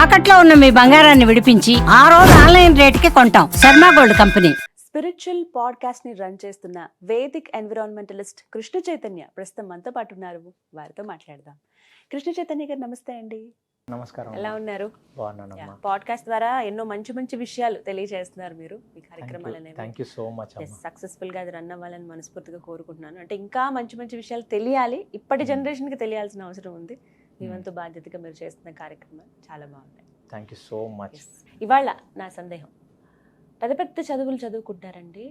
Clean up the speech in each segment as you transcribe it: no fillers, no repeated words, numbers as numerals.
తాకట్లో ఉన్న మీ బంగారాన్ని విడిపించి ఆ రోజు ఆన్లైన్ రేటుకి కొంటాం. Sharma gold company. Spiritual podcast ని రన్ చేస్తున్న వేదిక్ ఎన్విరాన్మెంటలిస్ట్ కృష్ణ చైతన్య ప్రస్తుతం మనతో పాటు ఉన్నారు. వారితో మాట్లాడదాం. కృష్ణ చైతన్య గారు నమస్తే అండి. నమస్కారం. ఎలా ఉన్నారు? బాగున్నానమ్మా. పాడ్కాస్ట్ ద్వారా ఎన్నో మంచి మంచి విషయాలు తెలియజేస్తున్నారు మీరు. మీ కార్యక్రమాలు thank you so much. Successful గా అది రన్ అవ్వాలని మనస్ఫూర్తిగా కోరుకుంటున్నాను. అంటే ఇంకా మంచి మంచి విషయాలు తెలియాలి, ఇప్పటి జనరేషన్ కి తెలియాల్సిన అవసరం ఉంది. మీ వంతు బాధ్యతగా మీరు చేస్తున్న కార్యక్రమాలు చాలా బాగున్నాయి. Thank you so much. ఇవాళ నా సందేహం, పెద్ద పెద్ద చదువులు చదువుకుంటారండి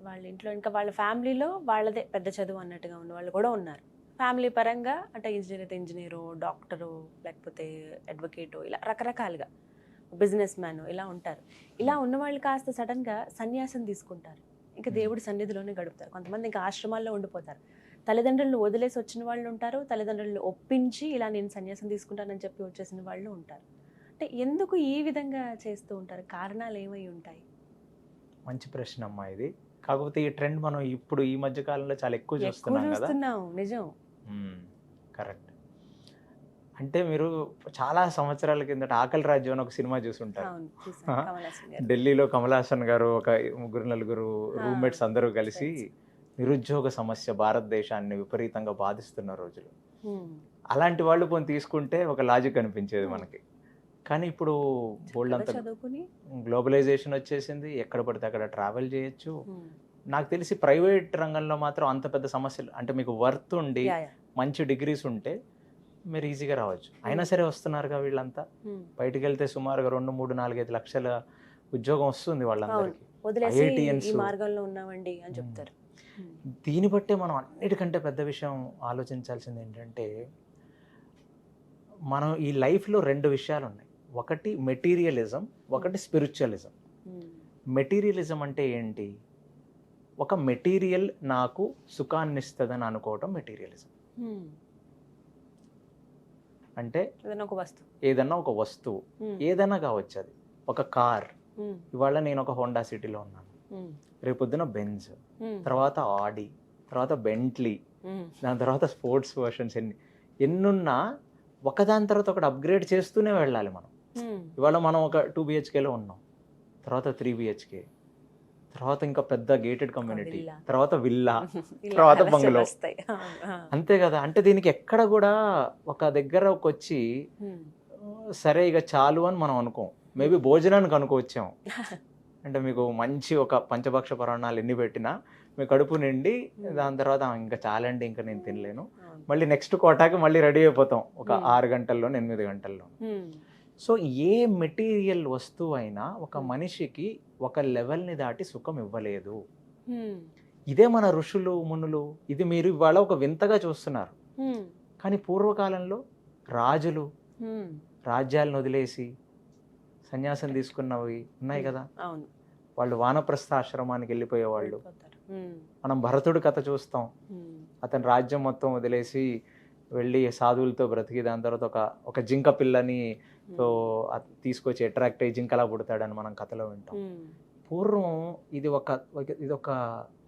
వాళ్ళ ఇంట్లో, ఇంకా వాళ్ళ ఫ్యామిలీలో వాళ్ళదే పెద్ద చదువు అన్నట్టుగా ఉన్న వాళ్ళు కూడా ఉన్నారు. ఫ్యామిలీ పరంగా అంటే ఇంజనీరు, డాక్టరు, లేకపోతే అడ్వకేటో, ఇలా రకరకాలుగా బిజినెస్ మ్యాన్ ఇలా ఉంటారు. ఇలా ఉన్నవాళ్ళు కాస్త సడన్గా సన్యాసం తీసుకుంటారు, ఇంకా దేవుడి సన్నిధిలోనే గడుపుతారు. కొంతమంది ఇంకా ఆశ్రమాల్లో ఉండిపోతారు. తల్లిదండ్రులను వదిలేసి వచ్చిన వాళ్ళు ఉంటారు, తల్లిదండ్రులను ఒప్పించి ఇలా నేను సన్యాసం తీసుకుంటానని చెప్పి వచ్చేసిన వాళ్ళు ఉంటారు. అంటే ఎందుకు ఈ విధంగా చేస్తూ ఉంటారు? కారణాలు ఏమై ఉంటాయి? మంచి ప్రశ్న అమ్మా ఇది. కాకపోతే ఈ ట్రెండ్ మనం ఇప్పుడు ఈ మధ్య కాలంలో చాలా ఎక్కువ చూస్తున్నాం. నిజం. కరెక్ట్. అంటే మీరు చాలా సంవత్సరాల కిందట ఆకలి రాజ్యం అని ఒక సినిమా చూసుంటారు. ఢిల్లీలో కమల్ హాసన్ గారు ఒక నలుగురు రూమ్మేట్స్ అందరూ కలిసి నిరుద్యోగ సమస్య భారతదేశాన్ని విపరీతంగా బాధిస్తున్న రోజులు. అలాంటి వాళ్ళు పోనీ తీసుకుంటే ఒక లాజిక్ అనిపించేది మనకి. కానీ ఇప్పుడు బోల్డంతా గ్లోబలైజేషన్ వచ్చేసింది, ఎక్కడ పడితే అక్కడ ట్రావెల్ చేయొచ్చు. నాకు తెలిసి ప్రైవేట్ రంగంలో మాత్రం అంత పెద్ద సమస్యలు, అంటే మీకు వర్త్ ఉండి మంచి డిగ్రీస్ ఉంటే మీరు ఈజీగా రావచ్చు. అయినా సరే వస్తున్నారుగా వీళ్ళంతా. బయటికి వెళ్తే సుమారుగా 2, 3, 4, 5 లక్షల ఉద్యోగం వస్తుంది వాళ్ళందరికీ. దీన్ని బట్టే మనం అన్నిటికంటే పెద్ద విషయం ఆలోచించాల్సింది ఏంటంటే, మనం ఈ లైఫ్లో 2 విషయాలు ఉన్నాయి. ఒకటి మెటీరియలిజం, ఒకటి స్పిరిచువలిజం. మెటీరియలిజం అంటే ఏంటి? ఒక మెటీరియల్ నాకు సుఖాన్ని ఇస్తుందని అనుకోవటం మెటీరియలిజం. అంటే ఏదన్నా ఒక వస్తువు, ఏదైనా కావచ్చు. అది ఒక కార్. ఇవాళ నేను ఒక హోండా సిటీలో ఉన్నాను, రేపొద్దున బెంజ్, తర్వాత ఆడి, తర్వాత బెంట్లీ, దాని తర్వాత స్పోర్ట్స్ వర్షన్స్, ఎన్నున్నా ఒకదాని తర్వాత ఒకటి అప్గ్రేడ్ చేస్తూనే వెళ్ళాలి మనం. ఇవాళ మనం ఒక 2 BHKలో ఉన్నాం, తర్వాత 3 BHK, తర్వాత ఇంకా పెద్ద గేటెడ్ కమ్యూనిటీ, తర్వాత విల్లా, తర్వాత బంగ్లో. అంతే కదా. అంటే దీనికి ఎక్కడ కూడా ఒక దగ్గరకు వచ్చి సరే ఇక చాలు అని మనం అనుకోం. మేబీ భోజనానికి అనుకోవచ్చాము. అంటే మీకు మంచి ఒక పంచభక్ష పరాణాలు ఎన్ని పెట్టినా మీ కడుపు నిండి దాని తర్వాత ఇంకా చాలండి, ఇంకా నేను తినలేను, మళ్ళీ నెక్స్ట్ కోటాకి మళ్ళీ రెడీ అయిపోతాం ఒక 6 గంటల్లో 8 గంటల్లో. సో ఏ మెటీరియల్ వస్తువు అయినా ఒక మనిషికి ఒక లెవెల్ని దాటి సుఖం ఇవ్వలేదు. ఇదే మన ఋషులు మునులు, ఇది మీరు ఇవాళ ఒక వింతగా చూస్తున్నారు. కానీ పూర్వకాలంలో రాజులు రాజ్యాలను వదిలేసి సన్యాసం తీసుకున్నవి ఉన్నాయి కదా. వాళ్ళు వానప్రస్థ ఆశ్రమానికి వెళ్ళిపోయేవాళ్ళు. మనం భరతుడి కథ చూస్తాం. అతని రాజ్యం మొత్తం వదిలేసి వెళ్ళి సాధువులతో బ్రతికి దాని తర్వాత ఒక జింక పిల్లని తీసుకొచ్చి అట్రాక్ట్ అయ్యి జింకలా పుడతాడని మనం కథలో వింటాం. పూర్వం ఇది ఒక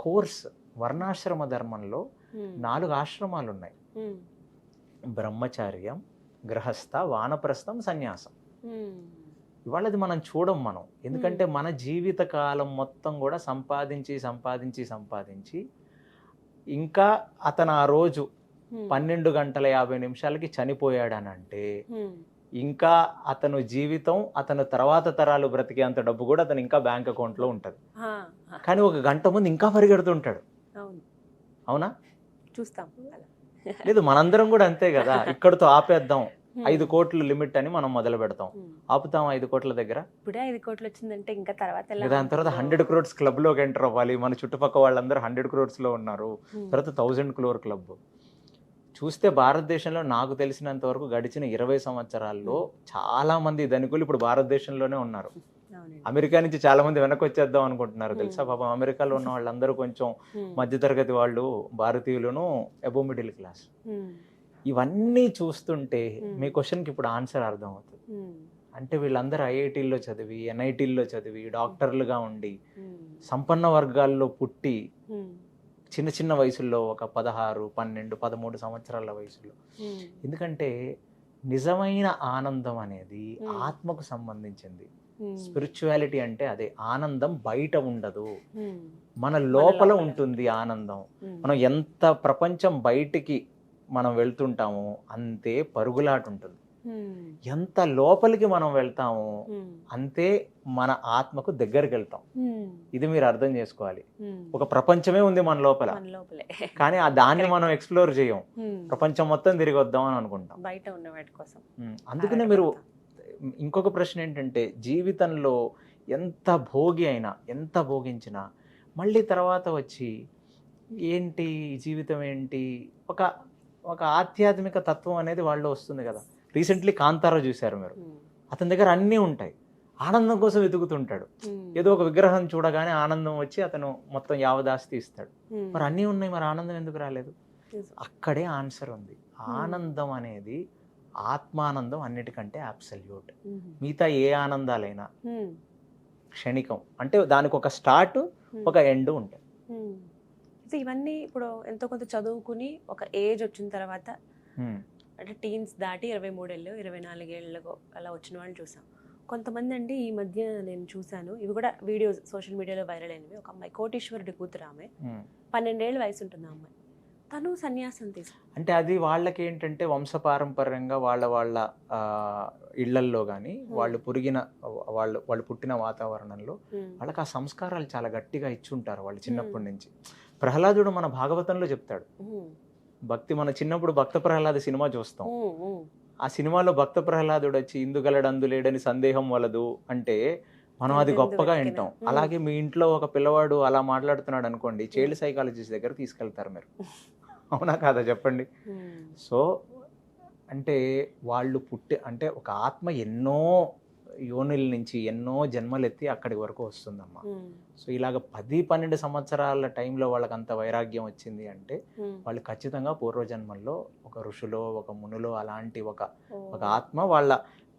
కోర్స్. వర్ణాశ్రమ ధర్మంలో 4 ఆశ్రమాలు ఉన్నాయి: బ్రహ్మచార్యం, గృహస్థ, వానప్రస్థం, సన్యాసం. ఇవాళ అది మనం చూడం మనం, ఎందుకంటే మన జీవిత కాలం మొత్తం కూడా సంపాదించి సంపాదించి సంపాదించి ఇంకా అతను ఆ రోజు 12 గంటల 50 నిమిషాలకి చనిపోయాడనంటే ఇంకా అతను జీవితం, అతను తర్వాత తరాలు బ్రతికే అంత డబ్బు కూడా అతను ఇంకా బ్యాంక్ అకౌంట్లో ఉంటుంది. కానీ 1 గంట ముందు ఇంకా పరిగెడుతుంటాడు. అవునా? చూస్తాం. లేదు, మనందరం కూడా అంతే కదా. ఇక్కడతో ఆపేద్దాం, 5 కోట్లు లిమిట్ అని మనం మొదలు పెడతాం. ఆపుతాం 5 కోట్ల దగ్గర. ఇప్పుడే 5 కోట్లు వచ్చిందంటే ఇంకా తర్వాత దాని తర్వాత 100 crores క్లబ్ లోకి ఎంటర్ అవ్వాలి. మన చుట్టుపక్కల వాళ్ళందరూ 100 crores లో ఉన్నారు. తర్వాత 1000 crore క్లబ్. చూస్తే భారతదేశంలో నాకు తెలిసినంత వరకు గడిచిన 20 సంవత్సరాల్లో చాలా మంది ధనికులు ఇప్పుడు భారతదేశంలోనే ఉన్నారు. అమెరికా నుంచి చాలా మంది వెనక్కి వచ్చేద్దాం అనుకుంటున్నారు తెలుసా. పాపం అమెరికాలో ఉన్న వాళ్ళందరూ కొంచెం మధ్యతరగతి వాళ్ళు, భారతీయులను అబోవ్ మిడిల్ క్లాస్. ఇవన్నీ చూస్తుంటే మీ క్వశ్చన్కి ఇప్పుడు ఆన్సర్ అర్థమవుతుంది. అంటే వీళ్ళందరూ ఐఐటీల్లో చదివి, ఎన్ఐటీల్లో చదివి, డాక్టర్లుగా ఉండి, సంపన్న వర్గాల్లో పుట్టి, చిన్న చిన్న వయసుల్లో ఒక 16, 12, 13 సంవత్సరాల వయసులో. ఎందుకంటే నిజమైన ఆనందం అనేది ఆత్మకు సంబంధించింది. స్పిరిచువాలిటీ అంటే అదే, ఆనందం బయట ఉండదు, మన లోపల ఉంటుంది ఆనందం. మనం ఎంత ప్రపంచం బయటికి మనం వెళ్తుంటామో అంతే పరుగులాట ఉంటుంది. ఎంత లోపలికి మనం వెళ్తామో అంతే మన ఆత్మకు దగ్గరికి వెళ్తాం. ఇది మీరు అర్థం చేసుకోవాలి. ఒక ప్రపంచమే ఉంది మన లోపల, కానీ దాన్ని మనం ఎక్స్ప్లోర్ చేయం. ప్రపంచం మొత్తం తిరిగి వద్దాం అని అనుకుంటాం బయట ఉన్న వాటి కోసం. అందుకనే మీరు ఇంకొక ప్రశ్న ఏంటంటే, జీవితంలో ఎంత భోగి అయినా, ఎంత భోగించినా మళ్ళీ తర్వాత వచ్చి ఏంటి జీవితం ఏంటి, ఒక ఆధ్యాత్మిక తత్వం అనేది వాళ్ళు వస్తుంది కదా. రీసెంట్లీ కాంతారా చూశారు మీరు, అతని దగ్గర అన్నీ ఉంటాయి, ఆనందం కోసం వెతుకుతుంటాడు. ఏదో ఒక విగ్రహం చూడగానే ఆనందం వచ్చి అతను మొత్తం యావదాస్తి ఇస్తాడు. మరి అన్నీ ఉన్నాయి, మరి ఆనందం ఎందుకు రాలేదు? అక్కడే ఆన్సర్ ఉంది. ఆనందం అనేది ఆత్మానందం అన్నిటికంటే అబ్సల్యూట్. మిగతా ఏ ఆనందాలైనా క్షణికం. అంటే దానికి ఒక స్టార్ట్, ఒక ఎండ్ ఉంటాయి. ఇవన్నీ ఇప్పుడు ఎంతో కొంత చదువుకుని ఒక ఏజ్ వచ్చిన తర్వాత, అంటే టీన్స్ దాటి 23 ఏళ్ళు 24 ఏళ్ళకు అలా వచ్చిన వాళ్ళు చూసాం. కొంతమంది అండి ఈ మధ్య నేను చూశాను, ఇవి కూడా వీడియోస్ సోషల్ మీడియాలో వైరల్ అయినవి. ఒక అమ్మాయి, కోటీశ్వరుడి కూతురు, ఆమె 12 ఏళ్ళ వయసు ఉంటుంది ఆ అమ్మాయి, తను సన్యాసం తీసుకు. అంటే అది వాళ్ళకి ఏంటంటే వంశపారంపర్యంగా వాళ్ళ ఇళ్లల్లో కానీ వాళ్ళు వాళ్ళు పుట్టిన వాతావరణంలో వాళ్ళకి ఆ సంస్కారాలు చాలా గట్టిగా ఇచ్చుంటారు వాళ్ళు చిన్నప్పటి నుంచి. ప్రహ్లాదుడు మన భాగవతంలో చెప్తాడు, భక్తి, మన చిన్నప్పుడు భక్త ప్రహ్లాద సినిమా చూస్తాం. ఆ సినిమాలో భక్త ప్రహ్లాదుడు వచ్చి ఇందుగలడందు లేడని సందేహం వలదు అంటే మనం అది గొప్పగా వింటాం. అలాగే మీ ఇంట్లో ఒక పిల్లవాడు అలా మాట్లాడుతున్నాడు అనుకోండి, చైల్డ్ సైకాలజిస్ట్ దగ్గర తీసుకెళ్తారు మీరు, అవునా కాదా చెప్పండి. సో అంటే వాళ్ళు అంటే ఒక ఆత్మ ఎన్నో యోనిల నుంచి ఎన్నో జన్మలెత్తి అక్కడి వరకు వస్తుందమ్మా. సో ఇలాగ 10-12 సంవత్సరాల టైంలో వాళ్ళకి అంత వైరాగ్యం వచ్చింది అంటే వాళ్ళు ఖచ్చితంగా పూర్వజన్మల్లో ఒక ఋషులో, ఒక మునులో అలాంటి ఒక ఆత్మ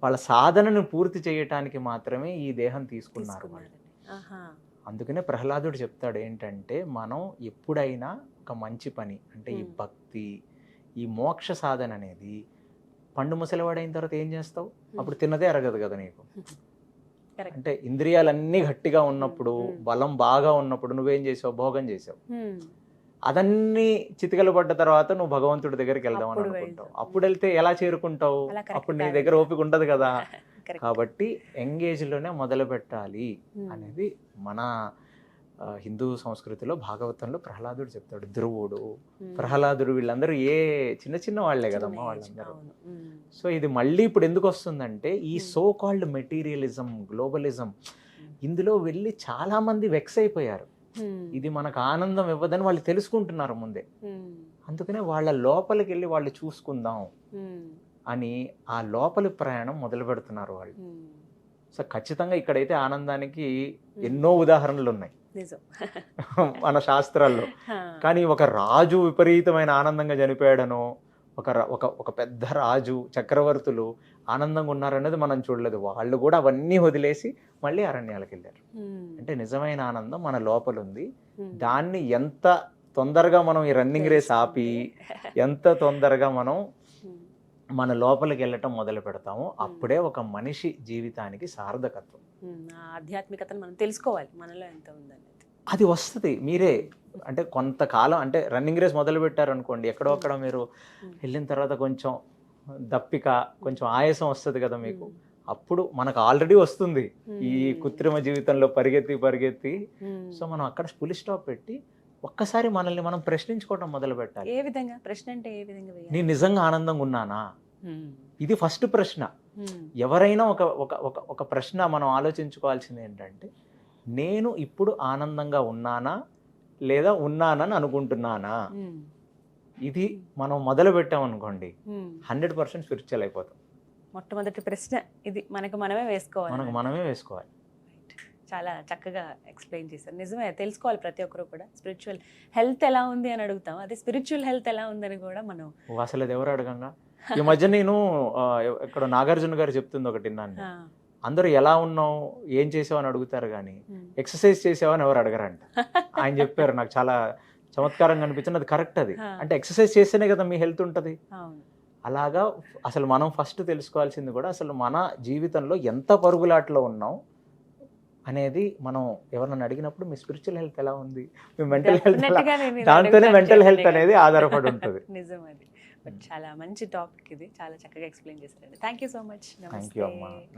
వాళ్ళ సాధనను పూర్తి చేయటానికి మాత్రమే ఈ దేహం తీసుకున్నారు వాళ్ళు. అందుకనే ప్రహ్లాదుడు చెప్తాడు ఏంటంటే, మనం ఎప్పుడైనా ఒక మంచి పని అంటే ఈ భక్తి, ఈ మోక్ష సాధన అనేది, పండు ముసలివాడైన తర్వాత ఏం చేస్తావు? అప్పుడు తిన్నదే అరగదు కదా నీకు. అంటే ఇంద్రియాలన్నీ గట్టిగా ఉన్నప్పుడు, బలం బాగా ఉన్నప్పుడు నువ్వేం చేసావు? భోగం చేసావు. అదన్నీ చితికలు పడ్డ తర్వాత నువ్వు భగవంతుడి దగ్గరికి వెళ్దామని అనుకుంటావు. అప్పుడు వెళ్తే ఎలా చేరుకుంటావు? అప్పుడు నీ దగ్గర ఓపిక ఉండదు కదా. కాబట్టి ఎంగేజ్లోనే మొదలు పెట్టాలి అనేది మన హిందూ సంస్కృతిలో, భాగవతంలో ప్రహ్లాదుడు చెప్తాడు. ధ్రువుడు, ప్రహ్లాదుడు, వీళ్ళందరూ చిన్న చిన్న వాళ్లే కదమ్మా వాళ్ళందరూ. సో ఇది మళ్ళీ ఇప్పుడు ఎందుకు వస్తుందంటే, ఈ సో కాల్డ్ మెటీరియలిజం, గ్లోబలిజం, ఇందులో వెళ్ళి చాలా మంది వెక్స్ అయిపోయారు. ఇది మనకు ఆనందం ఇవ్వదని వాళ్ళు తెలుసుకుంటున్నారు ముందే. అందుకనే వాళ్ళ లోపలికి వెళ్ళి వాళ్ళు చూసుకుందాం అని ఆ లోపలి ప్రయాణం మొదలు పెడుతున్నారు వాళ్ళు. సో ఖచ్చితంగా ఇక్కడైతే ఆనందానికి ఎన్నో ఉదాహరణలు ఉన్నాయి మన శాస్త్రాల్లో. కానీ ఒక రాజు విపరీతమైన ఆనందంగా చనిపోయాడనో, ఒక పెద్ద రాజు, చక్రవర్తులు ఆనందంగా ఉన్నారనేది మనం చూడలేదు. వాళ్ళు కూడా అవన్నీ వదిలేసి మళ్ళీ అరణ్యాలకు వెళ్ళారు. అంటే నిజమైన ఆనందం మన లోపల ఉంది. దాన్ని ఎంత తొందరగా మనం ఈ రన్నింగ్ రేస్ ఆపి, ఎంత తొందరగా మనం మన లోపలికి వెళ్ళటం మొదలు పెడతాము, అప్పుడే ఒక మనిషి జీవితానికి సార్థకత్వం. ఆధ్యాత్మికతను మనం తెలుసుకోవాలి, మనలో ఎంత ఉందని. అది వస్తుంది మీరే. అంటే కొంతకాలం, అంటే రన్నింగ్ రేస్ మొదలు పెట్టారు అనుకోండి, ఎక్కడో అక్కడ మీరు వెళ్ళిన తర్వాత కొంచెం దప్పిక, కొంచెం ఆయాసం వస్తుంది కదా మీకు. అప్పుడు మనకు ఆల్రెడీ వస్తుంది ఈ కృత్రిమ జీవితంలో పరిగెత్తి. సో మనం అక్కడ ఫుల్ స్టాప్ పెట్టి ఒక్కసారి మనల్ని మనం ప్రశ్నించుకోవడం మొదలు పెట్టాలి. ఏ విధంగా ప్రశ్న అంటే ఏ విధంగా? నేను నిజంగా ఆనందంగా ఉన్నానా? ఇది ఫస్ట్ ప్రశ్న. ఎవరైనా ఒక ప్రశ్న మనం ఆలోచించుకోవాల్సింది ఏంటంటే, నేను ఇప్పుడు ఆనందంగా ఉన్నానా లేదా ఉన్నానని అనుకుంటున్నానా? ఇది మనం మొదలు పెట్టామనుకోండి 100% స్పిరిచువల్ అయిపోతాం. మొట్టమొదటి ప్రశ్న ఇది, మనకు మనమే వేసుకోవాలి. చాలా చక్కగా ఎక్స్ప్లెయిన్ చేశారు. నిజమే, తెలుసుకోవాలి ప్రతి ఒక్కరు కూడా. స్పిరిచువల్ హెల్త్ ఎలా ఉంది అని అడుగుతాం, అదే స్పిరిచువల్ హెల్త్ ఎలా ఉందని కూడా మనం అసలు అది ఎవరు అడగంగా. ఈ మధ్య నేను ఇక్కడ నాగార్జున గారు చెప్తుంది ఒకటి విన్నాను. అందరూ ఎలా ఉన్నావు, ఏం చేసావు అని అడుగుతారు కానీ ఎక్సర్సైజ్ చేసావు అని ఎవరు అడగరంట. ఆయన చెప్పారు, నాకు చాలా చమత్కారంగా అనిపించింది. అది కరెక్ట్. అది అంటే ఎక్సర్సైజ్ చేస్తేనే కదా మీ హెల్త్ ఉంటుంది. అలాగా అసలు మనం ఫస్ట్ తెలుసుకోవాల్సింది కూడా అసలు మన జీవితంలో ఎంత పరుగులాట్లో ఉన్నాం అనేది మనం ఎవరినైనా అడిగినప్పుడు మీ స్పిరిచువల్ హెల్త్ ఎలా ఉంది, మీ మెంటల్ హెల్త్ Definitely గా నేను ఇది దాంతోనే అడుగుతాను మెంటల్ హెల్త్ generally గా. అనేది ఆధారపడి ఉంటుంది. నిజం అది. బట్ చాలా మంచి టాపిక్ ఇది, చాలా చక్కగా ఎక్స్ప్లెయిన్ చేశారండి. Thank you so much. Thank you అమ్మా.